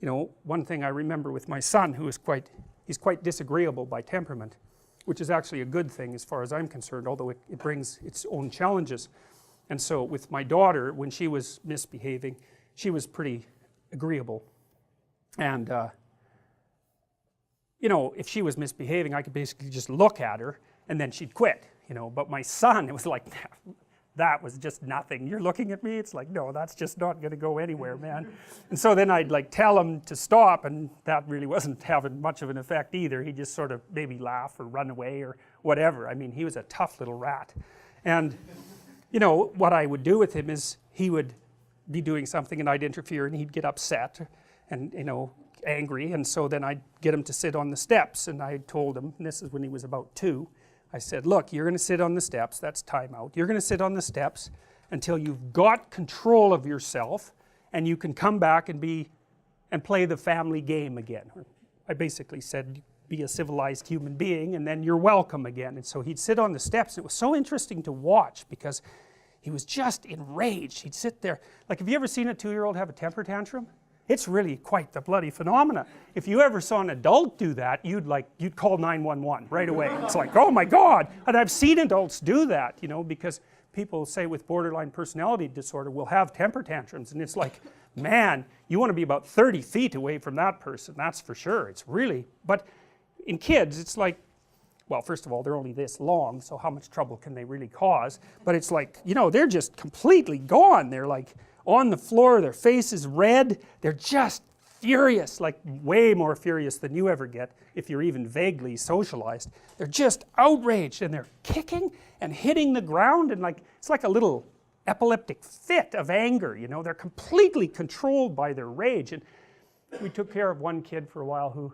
you know, one thing I remember with my son, who is he's quite disagreeable by temperament, which is actually a good thing as far as I'm concerned, although it brings its own challenges. And so with my daughter, when she was misbehaving, she was pretty agreeable. And you know, if she was misbehaving, I could basically just look at her and then she'd quit, you know. But my son, it was like, that was just nothing. You're looking at me? It's like, no, that's just not going to go anywhere, man. And so then I'd like tell him to stop, and that really wasn't having much of an effect either. He'd just sort of maybe laugh or run away or whatever. I mean, he was a tough little rat. And you know, what I would do with him is he would be doing something and I'd interfere and he'd get upset and, you know, angry, and so then I'd get him to sit on the steps, and I told him, and this is when he was about 2, I said, look, you're going to sit on the steps, that's time out, you're going to sit on the steps until you've got control of yourself and you can come back and play the family game again. I basically said, be a civilized human being and then you're welcome again. And so he'd sit on the steps. It was so interesting to watch because he was just enraged. He'd sit there, like, have you ever seen a 2-year-old have a temper tantrum? It's really quite the bloody phenomena. If you ever saw an adult do that, you'd call 911 right away. It's like, oh my God. And I've seen adults do that, you know, because people say with borderline personality disorder will have temper tantrums, and it's like, man, you want to be about 30 feet away from that person, that's for sure. It's really, but in kids it's like, well, first of all, they're only this long, so how much trouble can they really cause? But it's like, you know, they're just completely gone. They're like on the floor, their face is red, they're just furious, like way more furious than you ever get if you're even vaguely socialized. They're just outraged, and they're kicking and hitting the ground, and like, it's like a little epileptic fit of anger, you know. They're completely controlled by their rage. And we took care of one kid for a while who,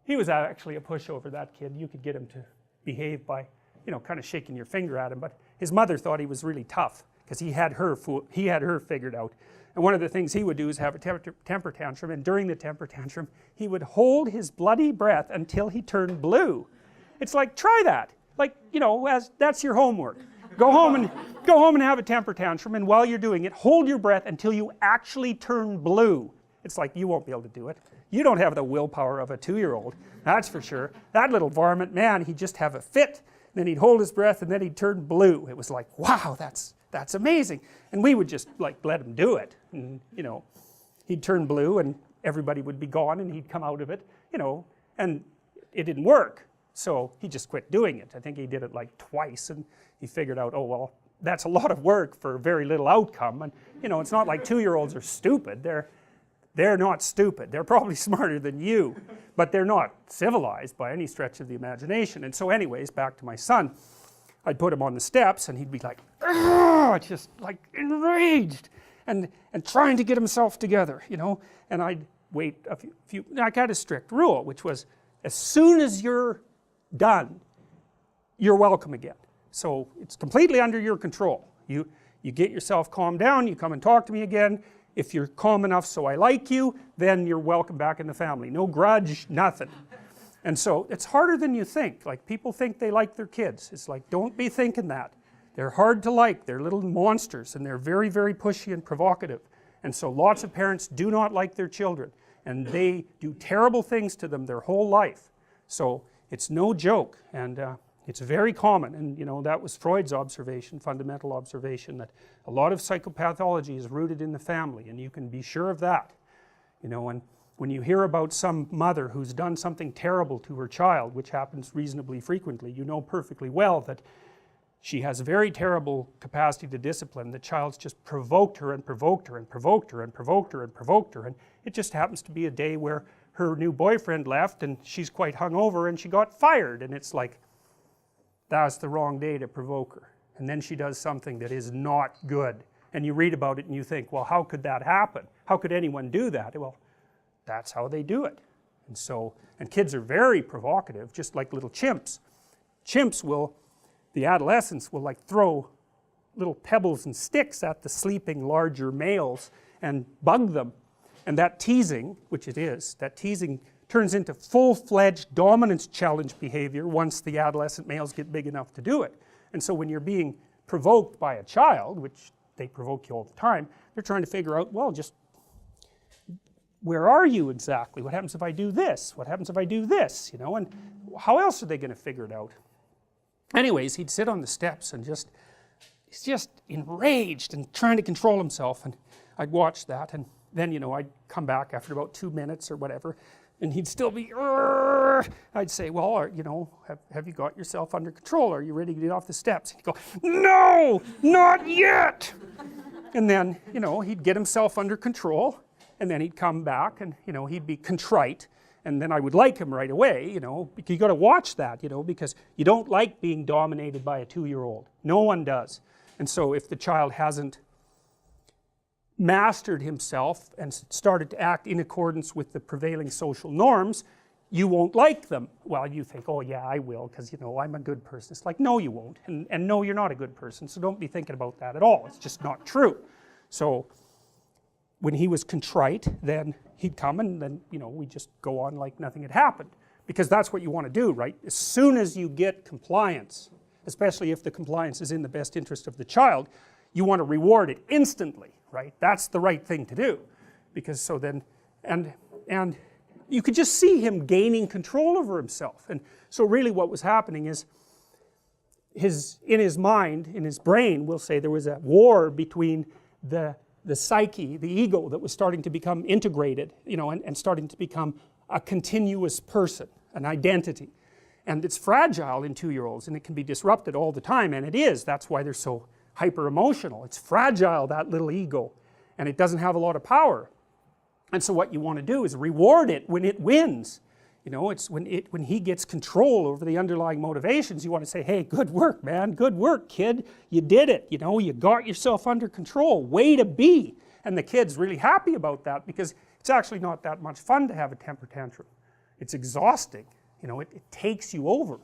he was actually a pushover, that kid. You could get him to behave by, you know, kind of shaking your finger at him, but his mother thought he was really tough because he had her figured out. And one of the things he would do is have a temper tantrum, and during the temper tantrum he would hold his bloody breath until he turned blue. It's like, try that, like, you know, that's your homework. Go home and have a temper tantrum, and while you're doing it, hold your breath until you actually turn blue. It's like, you won't be able to do it. You don't have the willpower of a 2-year-old, that's for sure. That little varmint, man, he'd just have a fit, then he'd hold his breath and then he'd turn blue. It was like, wow, that's amazing. And we would just like let him do it, and you know, he'd turn blue and everybody would be gone and he'd come out of it, you know, and it didn't work, so he just quit doing it. I think he did it like twice, and he figured out, oh well, that's a lot of work for very little outcome. And you know, it's not like 2-year-olds are stupid. They're not stupid. They're probably smarter than you, but they're not civilized by any stretch of the imagination. And so anyways, back to my son, I'd put him on the steps and he'd be like, just like enraged and trying to get himself together, you know. And I'd wait a few, I had a strict rule, which was, as soon as you're done, you're welcome again. So it's completely under your control. You get yourself calmed down, you come and talk to me again. If you're calm enough so I like you, then you're welcome back in the family. No grudge, nothing. And so it's harder than you think. Like, people think they like their kids. It's like, don't be thinking that. They're hard to like. They're little monsters, and they're very, very pushy and provocative. And so lots of parents do not like their children, and they do terrible things to them their whole life. So it's no joke, and it's very common. And you know, that was Freud's observation, fundamental observation, that a lot of psychopathology is rooted in the family, and you can be sure of that. You know, and when you hear about some mother who's done something terrible to her child, which happens reasonably frequently, you know perfectly well that she has a very terrible capacity to discipline. The child's just provoked her and provoked her and provoked her and provoked her and provoked her, and it just happens to be a day where her new boyfriend left and she's quite hungover and she got fired, and it's like, that's the wrong day to provoke her. And then she does something that is not good, and you read about it and you think, well, how could that happen? How could anyone do that? Well, that's how they do it. And so, and kids are very provocative, just like little chimps. Chimps will, the adolescents will like throw little pebbles and sticks at the sleeping larger males and bug them. And that teasing, which it is, that teasing turns into full-fledged dominance challenge behavior once the adolescent males get big enough to do it. And so when you're being provoked by a child, which they provoke you all the time, they're trying to figure out, well, just where are you exactly? What happens if I do this? What happens if I do this? You know, and how else are they going to figure it out? Anyways, he'd sit on the steps and he's just enraged and trying to control himself, and I'd watch that, and then, you know, I'd come back after about 2 minutes or whatever, and he'd still be, "Arr!" I'd say, well, you know, have you got yourself under control? Are you ready to get off the steps? And he'd go, no, not yet. And then, you know, he'd get himself under control, and then he'd come back, and, you know, he'd be contrite, and then I would like him right away, you know, because you got to watch that, you know, because you don't like being dominated by a 2-year-old. No one does. And so if the child hasn't mastered himself and started to act in accordance with the prevailing social norms, you won't like them. Well, you think, oh yeah, I will, because, you know, I'm a good person. It's like, no, you won't, and no, you're not a good person, so don't be thinking about that at all. It's just not true. So when he was contrite, then he'd come, and then, you know, we'd just go on like nothing had happened, because that's what you want to do, right? As soon as you get compliance, especially if the compliance is in the best interest of the child, you want to reward it instantly, right? That's the right thing to do, because so then, and you could just see him gaining control over himself. And so really what was happening is in his mind, in his brain, we'll say, there was a war between the psyche, the ego, that was starting to become integrated, you know, and starting to become a continuous person, an identity. And it's fragile in 2-year-olds, and it can be disrupted all the time, and it is. That's why they're so hyper emotional. It's fragile, that little ego, and it doesn't have a lot of power. And so what you want to do is reward it when it wins. You know, it's when he gets control over the underlying motivations, you want to say, hey, good work, man, good work, kid, you did it, you know, you got yourself under control, way to be. And the kid's really happy about that, because it's actually not that much fun to have a temper tantrum. It's exhausting, you know, it takes you over.